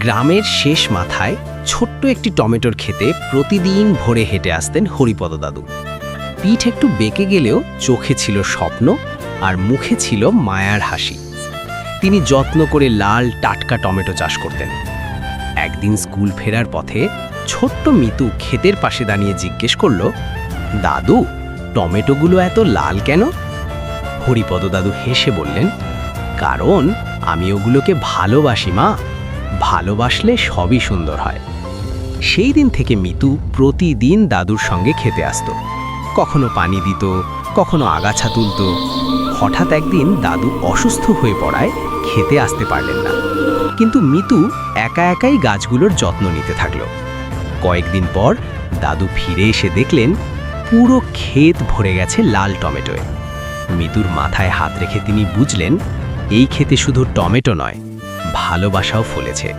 গ্রামের শেষ মাথায় ছোট্ট একটি টমেটোর ক্ষেতে প্রতিদিন ভোরে হেঁটে আসতেন হরিপদ দাদু। পিঠ একটু বেঁকে গেলেও চোখে ছিল স্বপ্ন আর মুখে ছিল মায়ার হাসি। তিনি যত্ন করে লাল টাটকা টমেটো চাষ করতেন। একদিন স্কুল ফেরার পথে ছোট্ট মিতু ক্ষেতের পাশে দাঁড়িয়ে জিজ্ঞেস করল, দাদু, টমেটোগুলো এত লাল কেন? হরিপদ দাদু হেসে বললেন, কারণ আমি ওগুলোকে ভালোবাসি মা, ভালোবাসলে সবই সুন্দর হয়। সেই দিন থেকে মিতু প্রতিদিন দাদুর সঙ্গে খেতে আসত। কখনো পানি দিত, কখনো আগাছা তুলত। হঠাৎ একদিন দাদু অসুস্থ হয়ে পড়ায় খেতে আসতে পারলেন না, কিন্তু মিতু একা একাই গাছগুলোর যত্ন নিতে থাকল। কয়েকদিন পর দাদু ফিরে এসে দেখলেন পুরো ক্ষেত ভরে গেছে লাল টমেটোয়। মিতুর মাথায় হাত রেখে তিনি বুঝলেন, এই ক্ষেতে শুধু টমেটো নয়, ভালোবাসাও ফলেছে।